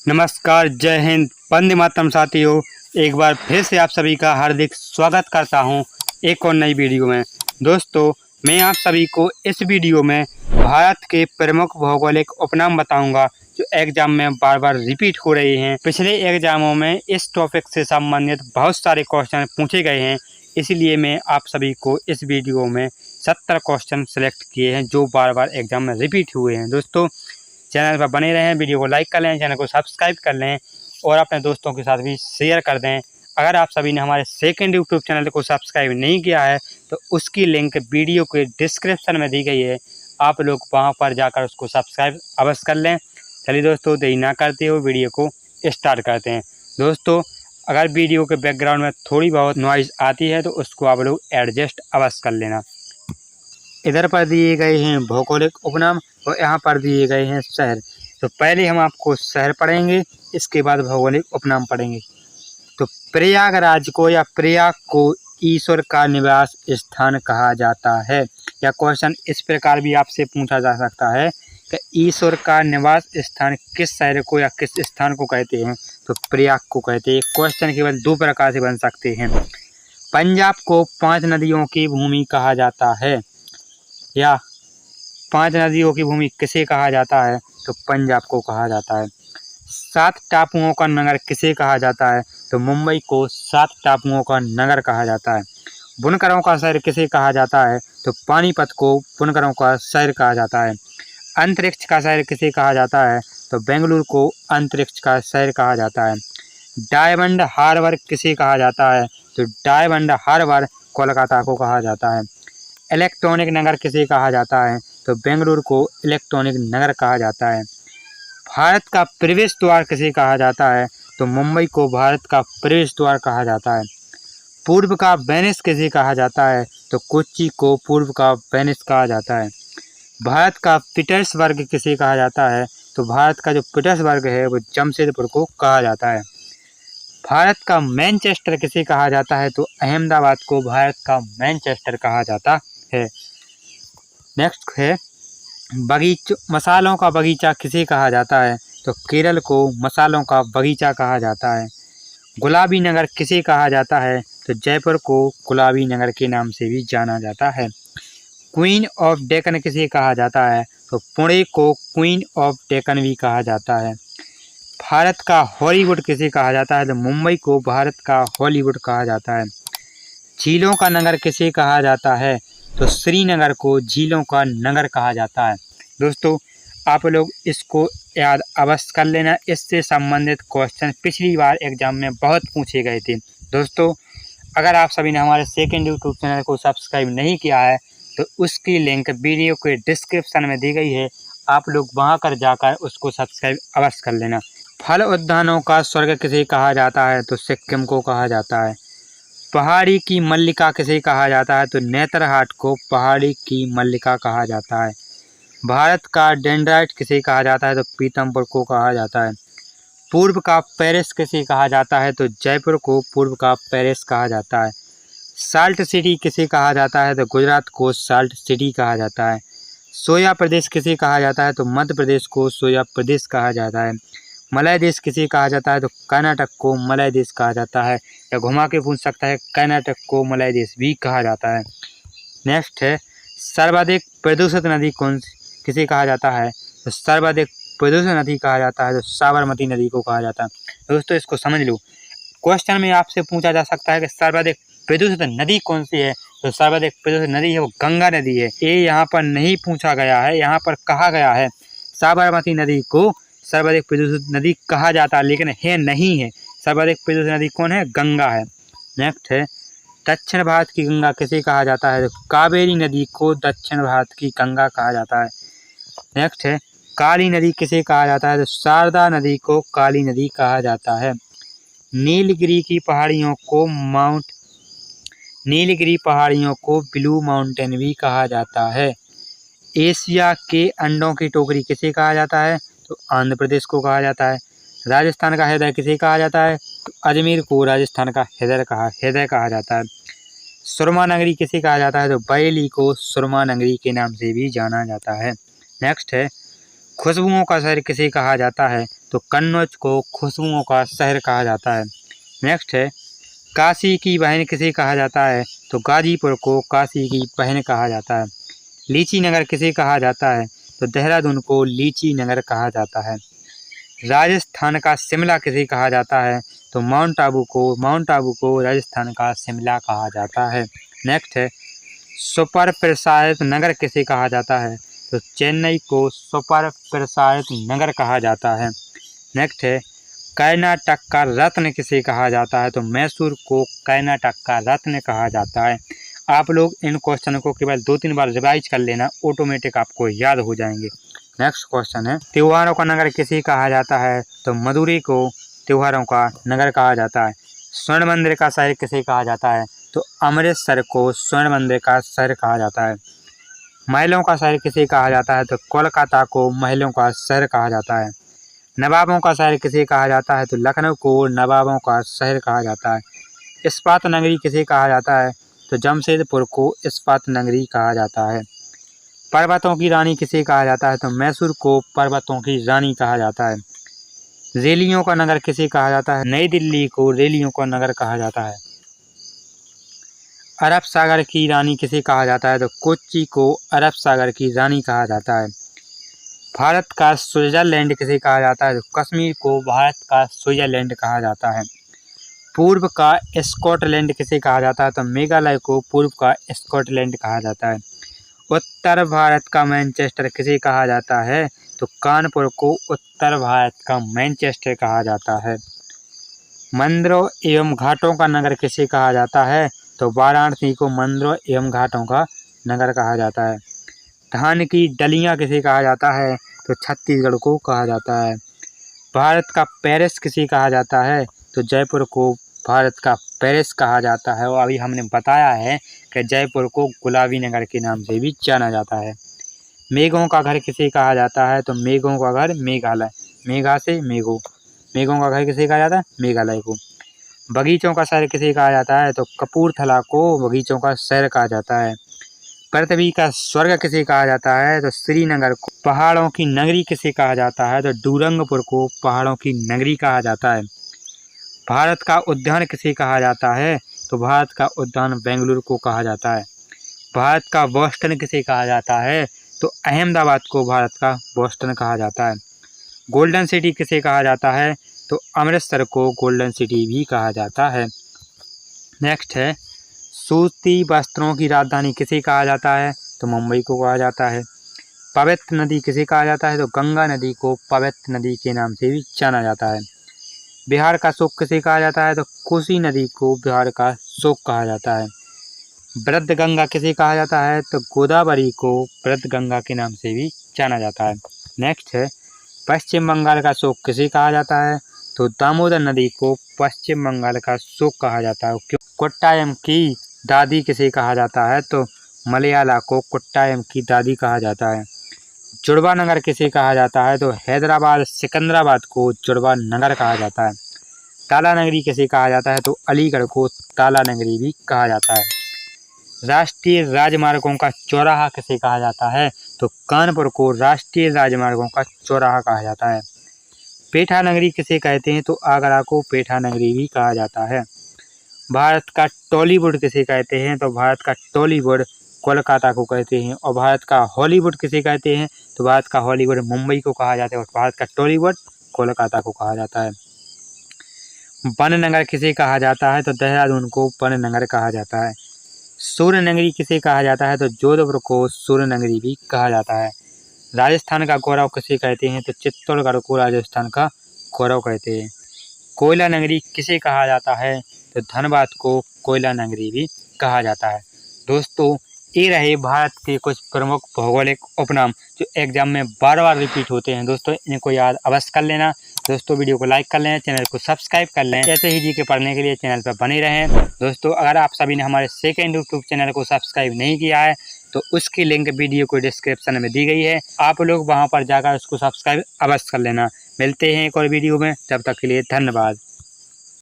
नमस्कार, जय हिंद, वंदे मातरम साथियों। एक बार फिर से आप सभी का हार्दिक स्वागत करता हूं एक और नई वीडियो में। दोस्तों, मैं आप सभी को इस वीडियो में भारत के प्रमुख भौगोलिक उपनाम बताऊंगा जो एग्जाम में बार बार रिपीट हो रहे हैं। पिछले एग्जामों में इस टॉपिक से संबंधित बहुत सारे क्वेश्चन पूछे गए हैं, इसलिए मैं आप सभी को इस वीडियो में 70 क्वेश्चन सेलेक्ट किए हैं जो बार बार एग्जाम में रिपीट हुए हैं। दोस्तों, चैनल पर बने रहें, वीडियो को लाइक कर लें, चैनल को सब्सक्राइब कर लें और अपने दोस्तों के साथ भी शेयर कर दें। अगर आप सभी ने हमारे सेकंड यूट्यूब चैनल को सब्सक्राइब नहीं किया है तो उसकी लिंक वीडियो के डिस्क्रिप्शन में दी गई है, आप लोग वहां पर जाकर उसको सब्सक्राइब अवश्य कर लें। चलिए दोस्तों, देरी ना करते हुए वीडियो को स्टार्ट करते हैं। दोस्तों, अगर वीडियो के बैकग्राउंड में थोड़ी बहुत नॉइज़ आती है तो उसको आप लोग एडजस्ट अवश्य कर लेना। इधर पर दिए गए हैं भौगोलिक उपनाम और यहाँ पर दिए गए हैं शहर। तो पहले हम आपको शहर पढ़ेंगे, इसके बाद भौगोलिक उपनाम पढ़ेंगे। तो प्रयागराज को या प्रयाग को ईश्वर का निवास स्थान कहा जाता है। या क्वेश्चन इस प्रकार भी आपसे पूछा जा सकता है कि ईश्वर का निवास स्थान किस शहर को या किस स्थान को कहते हैं, तो प्रयाग को कहते हैं। क्वेश्चन केवल दो प्रकार से बन सकते हैं। पंजाब को 5 नदियों की भूमि कहा जाता है, या 5 नदियों की भूमि किसे कहा जाता है, तो पंजाब को कहा जाता है। 7 टापुओं का नगर किसे कहा जाता है, तो मुंबई को 7 टापुओं का नगर कहा जाता है। बुनकरों का शहर किसे कहा जाता है, तो पानीपत को बुनकरों का शहर कहा जाता है। अंतरिक्ष का शहर किसे कहा जाता है, तो बेंगलुरु को अंतरिक्ष का शहर कहा जाता है। डायमंड हार्बर किसे कहा जाता है, तो डायमंड हार्बर कोलकाता को कहा जाता है। इलेक्ट्रॉनिक नगर किसे कहा जाता है, तो बेंगलुरु को इलेक्ट्रॉनिक नगर कहा जाता है। भारत का प्रवेश द्वार किसे कहा जाता है, तो मुंबई को भारत का प्रवेश द्वार कहा जाता है। पूर्व का वेनिस किसे कहा जाता है, तो कोच्चि को पूर्व का वेनिस कहा जाता है। भारत का पीटर्सबर्ग किसे कहा जाता है, तो भारत का जो पीटर्सबर्ग है वो जमशेदपुर को कहा जाता है। भारत का मैनचेस्टर किसे कहा जाता है, तो अहमदाबाद को भारत का मैनचेस्टर कहा जाता है। नेक्स्ट है मसालों का बगीचा किसे कहा जाता है, तो केरल को मसालों का बगीचा कहा जाता है। गुलाबी नगर किसे कहा जाता है, तो जयपुर को गुलाबी नगर के नाम से भी जाना जाता है। क्वीन ऑफ डेक्कन किसे कहा जाता है, तो पुणे को क्वीन ऑफ डेक्कन भी कहा जाता है। भारत का हॉलीवुड किसे कहा जाता है, तो मुंबई को भारत का हॉलीवुड कहा जाता है। झीलों का नगर किसे कहा जाता है, तो श्रीनगर को झीलों का नगर कहा जाता है। दोस्तों, आप लोग इसको याद अवश्य कर लेना, इससे संबंधित क्वेश्चन पिछली बार एग्जाम में बहुत पूछे गए थे। दोस्तों, अगर आप सभी ने हमारे सेकंड यूट्यूब चैनल को सब्सक्राइब नहीं किया है तो उसकी लिंक वीडियो के डिस्क्रिप्शन में दी गई है, आप लोग वहां कर जाकर उसको सब्सक्राइब अवश्य कर लेना। फल उद्यानों का स्वर्ग किसे कहा जाता है, तो सिक्किम को कहा जाता है। पहाड़ी की मल्लिका किसे कहा जाता है, तो नेतरहाट को पहाड़ी की मल्लिका कहा जाता है। भारत का डेंड्राइट किसे कहा जाता है, तो पीतमपुर को कहा जाता है। पूर्व का पेरिस किसे कहा जाता है, तो जयपुर को पूर्व का पेरिस कहा जाता है। साल्ट सिटी किसे कहा जाता है, तो गुजरात को साल्ट सिटी कहा जाता है। सोया प्रदेश किसे कहा जाता है, तो मध्य प्रदेश को सोया प्रदेश कहा जाता है। मलय देश किसे कहा जाता है, तो कर्नाटक को मलय देश कहा जाता है, या घुमा के पूछ सकता है कर्नाटक को मलय देश भी कहा जाता है। नेक्स्ट है सर्वाधिक प्रदूषित नदी किसे कहा जाता है, तो सर्वाधिक प्रदूषित नदी कहा जाता है तो साबरमती नदी को कहा जाता है। दोस्तों, इसको समझ लो, क्वेश्चन में आपसे पूछा जा सकता है कि सर्वाधिक प्रदूषित नदी कौन सी है, तो सर्वाधिक प्रदूषित नदी है वो गंगा नदी है। ये यहाँ पर नहीं पूछा गया है, यहाँ पर कहा गया है साबरमती नदी को सर्वाधिक प्रदूषित नदी कहा जाता है, लेकिन है नहीं है। सर्वाधिक प्रदूषित नदी कौन है, गंगा है। नेक्स्ट है दक्षिण भारत की गंगा किसे कहा जाता है, तो कावेरी नदी को दक्षिण भारत की गंगा कहा जाता है। नेक्स्ट है काली नदी किसे कहा जाता है, तो शारदा नदी को काली नदी कहा जाता है। नीलगिरी पहाड़ियों को ब्लू माउंटेन भी कहा जाता है। एशिया के अंडों की टोकरी किसे कहा जाता है, तो आंध्र प्रदेश को कहा जाता है। राजस्थान का हृदय किसे कहा जाता है, तो अजमेर को राजस्थान का हृदय कहा जाता है। सुरमा नगरी किसे कहा जाता है, तो बरेली को सुरमा नगरी के नाम से भी जाना जाता है। नेक्स्ट है खुशबुओं का शहर किसे कहा जाता है, तो कन्नौज को खुशबुओं का शहर कहा जाता है। नेक्स्ट है, काशी की बहन किसे कहा जाता है? तो गाजीपुर को काशी की बहन कहा जाता है। लीची नगर किसे कहा जाता है? तो देहरादून को लीची नगर कहा जाता है। राजस्थान का शिमला किसे कहा जाता है? तो माउंट आबू को राजस्थान का शिमला कहा जाता है। नेक्स्ट है, सुपर प्रसारित नगर किसे कहा जाता है? तो चेन्नई को सुपर प्रसारित नगर कहा जाता है। नेक्स्ट है, कर्नाटक का रत्न किसे कहा जाता है? तो मैसूर को कर्नाटक का रत्न कहा जाता है। आप लोग इन क्वेश्चन को केवल 2-3 बार रिवाइज कर लेना, ऑटोमेटिक आपको याद हो जाएंगे। नेक्स्ट क्वेश्चन है, त्योहारों का नगर किसे कहा जाता है? तो मदुरई को त्योहारों का नगर कहा जाता है। स्वर्ण मंदिर का शहर किसे कहा जाता है? तो अमृतसर को स्वर्ण मंदिर का शहर कहा जाता है। महलों का शहर किसे कहा जाता है? तो कोलकाता को महलों का शहर कहा जाता है। नवाबों का शहर किसे कहा जाता है? तो लखनऊ को नवाबों का शहर कहा जाता है। इस्पात नगरी किसे कहा जाता है? तो जमशेदपुर को इस्पात नगरी कहा जाता है। पर्वतों की रानी किसे कहा जाता है? तो मैसूर को पर्वतों की रानी कहा जाता है। रेलियों का नगर किसे कहा जाता है? नई दिल्ली को रेलियों का नगर कहा जाता है। अरब सागर की रानी किसे कहा जाता है? तो कोच्चि को अरब सागर की रानी कहा जाता है। भारत का स्विट्जरलैंड किसे कहा जाता है? तो कश्मीर को भारत का स्विट्जरलैंड कहा जाता है। पूर्व का स्कॉटलैंड किसे कहा जाता है? तो मेघालय को पूर्व का स्कॉटलैंड कहा जाता है। उत्तर भारत का मैनचेस्टर किसे कहा जाता है? तो कानपुर को उत्तर भारत का मैनचेस्टर कहा जाता है। मंदिरों एवं घाटों का नगर किसे कहा जाता है? तो वाराणसी को मंदिरों एवं घाटों का नगर कहा जाता है। धान की डलियां किसे कहा जाता है? तो छत्तीसगढ़ को कहा जाता है। भारत का पेरिस किसे कहा जाता है? तो जयपुर को भारत का पेरिस कहा जाता है। और अभी हमने बताया है कि जयपुर को गुलाबी नगर के नाम से भी जाना जाता है। मेघों का घर किसे कहा जाता है? तो मेघों का घर मेघालय, मेघा से मेघों, मेघों का घर किसे कहा जाता है? मेघालय को। बगीचों का शहर किसे कहा जाता है? तो कपूरथला को बगीचों का शहर कहा जाता है। पृथ्वी का स्वर्ग किसे कहा जाता है? तो श्रीनगर को। पहाड़ों की नगरी किसे कहा जाता है? तो डूरंगपुर को पहाड़ों की नगरी कहा जाता है। भारत का उद्यान किसे कहा जाता है? तो भारत का उद्यान बेंगलुरु को कहा जाता है। भारत का बोस्टन किसे कहा जाता है? तो अहमदाबाद को भारत का बोस्टन कहा जाता है। गोल्डन सिटी किसे कहा जाता है? तो अमृतसर को गोल्डन सिटी भी कहा जाता है। नेक्स्ट है, सूती वस्त्रों की राजधानी किसे कहा जाता है? तो मुंबई को कहा जाता है। पवित्र नदी किसे कहा जाता है? तो गंगा नदी को पवित्र नदी के नाम से भी जाना जाता है। बिहार का शोक किसे कहा जाता है? तो कोसी नदी को बिहार का शोक कहा जाता है। वृद्ध गंगा किसे कहा जाता है? तो गोदावरी को वृद्ध गंगा के नाम से भी जाना जाता है। नेक्स्ट है, पश्चिम बंगाल का शोक किसे कहा जाता है? तो दामोदर नदी को पश्चिम बंगाल का शोक कहा जाता है। कोट्टायम की दादी किसे कहा जाता है? तो मलयाला को कोट्टायम की दादी कहा जाता है। जुड़वा नगर किसे कहा जाता है? तो हैदराबाद सिकंदराबाद को जुड़वा नगर कहा जाता है। ताला नगरी किसे कहा जाता है? तो अलीगढ़ को ताला नगरी भी कहा जाता है। राष्ट्रीय राजमार्गों का चौराहा किसे कहा जाता है? तो कानपुर को राष्ट्रीय राजमार्गों का चौराहा कहा जाता है। पेठा नगरी किसे कहते हैं? तो आगरा को पेठा नगरी भी कहा जाता है। भारत का टॉलीवुड किसे कहते हैं? तो भारत का टॉलीवुड कोलकाता को कहते हैं। और भारत का हॉलीवुड किसे कहते हैं? तो भारत का हॉलीवुड मुंबई को कहा जाता है। और भारत का टॉलीवुड कोलकाता को कहा जाता है। वन नगर किसे कहा जाता है? तो देहरादून को वन नगर कहा जाता है। सूर्य नगरी किसे कहा जाता है? तो जोधपुर को सूर्य नगरी भी कहा जाता है। राजस्थान का गौरव किसे कहते हैं? तो चित्तौड़गढ़ को राजस्थान का गौरव कहते हैं। कोयला नगरी किसे कहा जाता है? तो धनबाद को कोयला नगरी भी कहा जाता है। दोस्तों, ये रहे भारत के कुछ प्रमुख भौगोलिक उपनाम जो एग्जाम में बार बार रिपीट होते हैं। दोस्तों, इनको याद अवश्य कर लेना। दोस्तों, वीडियो को लाइक कर लें, चैनल को सब्सक्राइब कर लें। ऐसे ही जीके पढ़ने के लिए चैनल पर बने रहें। दोस्तों, अगर आप सभी ने हमारे सेकंड यूट्यूब चैनल को सब्सक्राइब नहीं किया है तो उसकी लिंक वीडियो को डिस्क्रिप्शन में दी गई है। आप लोग वहां पर जाकर उसको सब्सक्राइब अवश्य कर लेना। मिलते हैं एक और वीडियो में, तब तक के लिए धन्यवाद।